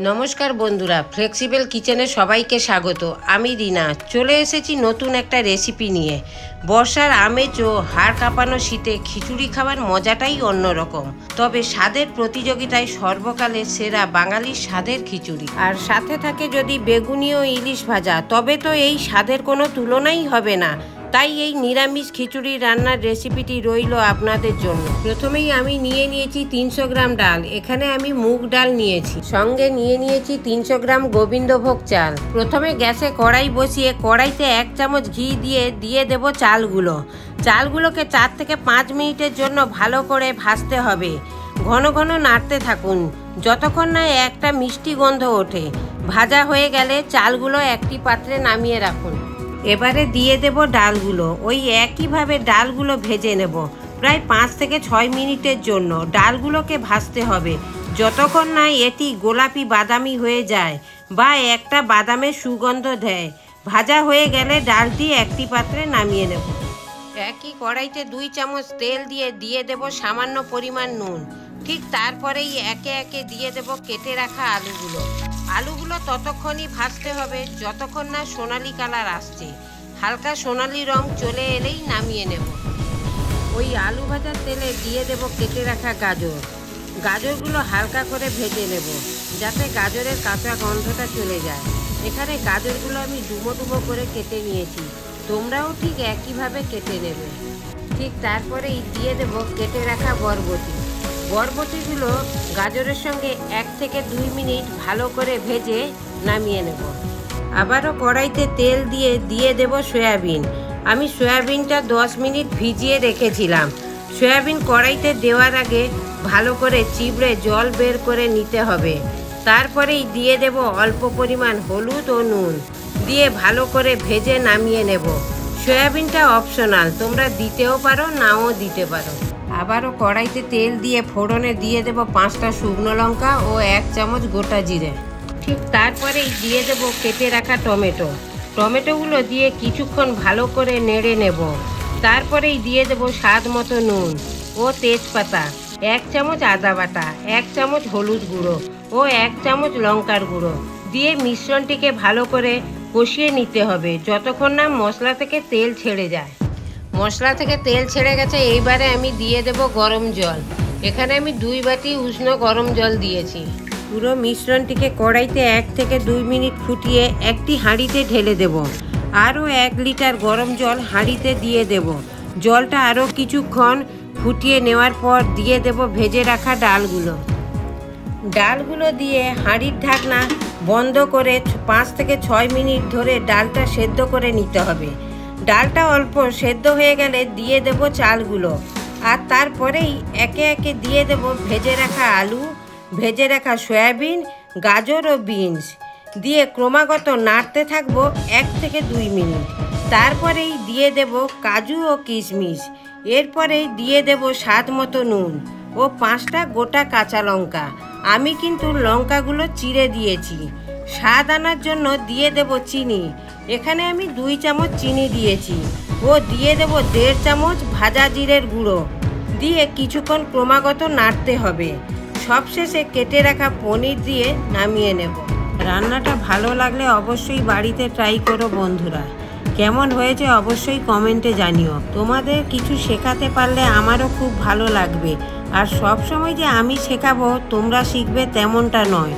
নমস্কার বন্ধুরা, ফ্লেক্সিবল কিচেনে সবাইকে স্বাগত। আমি রিনা চলে এসেছি নতুন একটা রেসিপি নিয়ে। বর্ষার আমেজ ও হাড় কাঁপানো শীতে খিচুড়ি খাওয়ার মজাটাই অন্যরকম। তবে স্বাদের প্রতিযোগিতায় সর্বকালের সেরা বাঙালির স্বাদের খিচুড়ি, আর সাথে থাকে যদি বেগুনি ও ইলিশ ভাজা, তবে তো এই স্বাদের কোনো তুলনাই হবে না। তাই এই নিরামিষ খিচুড়ি রান্নার রেসিপিটি রইল আপনাদের জন্য। প্রথমেই আমি নিয়েছি 300 গ্রাম ডাল। এখানে আমি মুগ ডাল নিয়েছি, সঙ্গে নিয়েছি 300 গ্রাম গোবিন্দভোগ চাল। প্রথমে গ্যাসে কড়াই বসিয়ে কড়াইতে 1 চামচ ঘি দিয়ে দেব চালগুলোকে 4 থেকে 5 মিনিটের জন্য ভালো করে ভাজতে হবে। ঘন ঘন নাড়তে থাকুন যতক্ষণ না একটা মিষ্টি গন্ধ ওঠে। ভাজা হয়ে গেলে চালগুলো একটি পাত্রে নামিয়ে রাখুন। এবারে দিয়ে দেব ডালগুলো। ওই একইভাবে ডালগুলো ভেজে নেব প্রায় 5 থেকে 6 মিনিটের জন্য। ডালগুলোকে ভাজতে হবে যতক্ষণ না এটি গোলাপি বাদামি হয়ে যায় বা একটা বাদামের সুগন্ধ দেয়। ভাজা হয়ে গেলে ডালটি একটি পাত্রে নামিয়ে নেব। একই কড়াইতে 2 চামচ তেল দিয়ে দেব সামান্য পরিমাণ নুন। ঠিক তারপরেই একে একে দিয়ে দেব কেটে রাখা আলুগুলো ততক্ষণই ভাজতে হবে যতক্ষণ না সোনালি কালার আসছে। হালকা সোনালি রং চলে এলেই নামিয়ে নেব। ওই আলু ভাজার তেলে দিয়ে দেব কেটে রাখা গাজরগুলো হালকা করে ভেজে নেব যাতে গাজরের কাঁচা গন্ধটা চলে যায়। এখানে গাজরগুলো আমি ডুমো করে কেটে নিয়েছি, তোমরাও ঠিক একইভাবে কেটে নেবে। ঠিক তারপরেই দিয়ে দেব কেটে রাখা বরবটিগুলো গাজরের সঙ্গে 1 থেকে 2 মিনিট ভালো করে ভেজে নামিয়ে নেব। আবারও কড়াইতে তেল দিয়ে দেব সয়াবিন। আমি সয়াবিনটা 10 মিনিট ভিজিয়ে রেখেছিলাম। সয়াবিন কড়াইতে দেওয়ার আগে ভালো করে চিবড়ে জল বের করে নিতে হবে। তারপরেই দিয়ে দেব অল্প পরিমাণ হলুদ ও নুন দিয়ে ভালো করে ভেজে নামিয়ে নেব। সয়াবিনটা অপশনাল, তোমরা দিতেও পারো নাও দিতে পারো। আবারও কড়াইতে তেল দিয়ে ফোড়নে দিয়ে দেব 5টা শুকনো লঙ্কা ও 1 চামচ গোটা জিরে। ঠিক তারপরেই দিয়ে দেব কেটে রাখা টমেটোগুলো দিয়ে কিছুক্ষণ ভালো করে নেড়ে নেব। তারপরেই দিয়ে দেব স্বাদ মতো নুন ও তেজপাতা, 1 চামচ আদা বাটা, 1 চামচ হলুদ গুঁড়ো ও 1 চামচ লঙ্কার গুঁড়ো দিয়ে মিশ্রণটিকে ভালো করে কষিয়ে নিতে হবে যতক্ষণ না মশলা থেকে তেল ছেড়ে যায়। মশলা থেকে তেল ছেড়ে গেছে, এইবারে আমি দিয়ে দেব গরম জল। এখানে আমি 2 বাটি উষ্ণ গরম জল দিয়েছি। পুরো মিশ্রণটিকে কড়াইতে 1 থেকে 2 মিনিট ফুটিয়ে একটি হাঁড়িতে ঢেলে দেব। আরও 1 লিটার গরম জল হাঁড়িতে দিয়ে দেব। জলটা আরও কিছুক্ষণ ফুটিয়ে নেওয়ার পর দিয়ে দেব ভেজে রাখা ডালগুলো দিয়ে হাঁড়ির ঢাকনা বন্ধ করে 5 থেকে 6 মিনিট ধরে ডালটা সেদ্ধ করে নিতে হবে। ডালটা অল্প সেদ্ধ হয়ে গেলে দিয়ে দেব চালগুলো, আর তারপরেই একে একে দিয়ে দেব ভেজে রাখা আলু, ভেজে রাখা সয়াবিন, গাজর ও বিনস দিয়ে ক্রমাগত নাড়তে থাকবো 1 থেকে 2 মিনিট। তারপরেই দিয়ে দেব কাজু ও কিশমিশ। এরপরেই দিয়ে দেব স্বাদ মতো নুন ও 5টা গোটা কাঁচা লঙ্কা। আমি কিন্তু লঙ্কাগুলো চিড়ে দিয়েছি। স্বাদ আনার জন্য দিয়ে দেব চিনি। এখানে আমি 2 চামচ চিনি দিয়েছি ও দিয়ে দেব 1.5 চামচ ভাজা জিরের গুঁড়ো দিয়ে কিছুক্ষণ ক্রমাগত নাড়তে হবে। সবশেষে কেটে রাখা পনির দিয়ে নামিয়ে নেব। রান্নাটা ভালো লাগলে অবশ্যই বাড়িতে ট্রাই করো বন্ধুরা। কেমন হয়েছে অবশ্যই কমেন্টে জানিও। তোমাদের কিছু শেখাতে পারলে আমারও খুব ভালো লাগবে। আর সব সময় যে আমি শেখাবো তোমরা শিখবে তেমনটা নয়,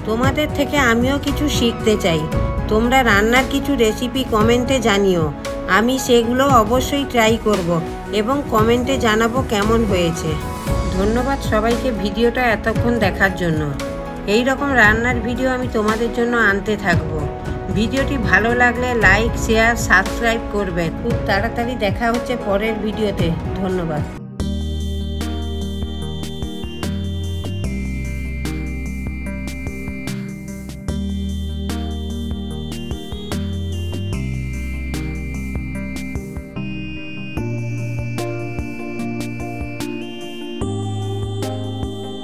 তোমাদের থেকে আমিও কিছু শিখতে চাই। তোমরা রান্নার কিছু রেসিপি কমেন্টে জানিও, আমি সেগুলো অবশ্যই ট্রাই করব এবং কমেন্টে জানাবো কেমন হয়েছে। ধন্যবাদ সবাইকে ভিডিওটা এতক্ষণ দেখার জন্য। এই রকম রান্নার ভিডিও আমি তোমাদের জন্য আনতে থাকবো। ভিডিওটি ভালো লাগলে লাইক, শেয়ার, সাবস্ক্রাইব করবে। খুব তাড়াতাড়ি দেখা হচ্ছে পরের ভিডিওতে। ধন্যবাদ।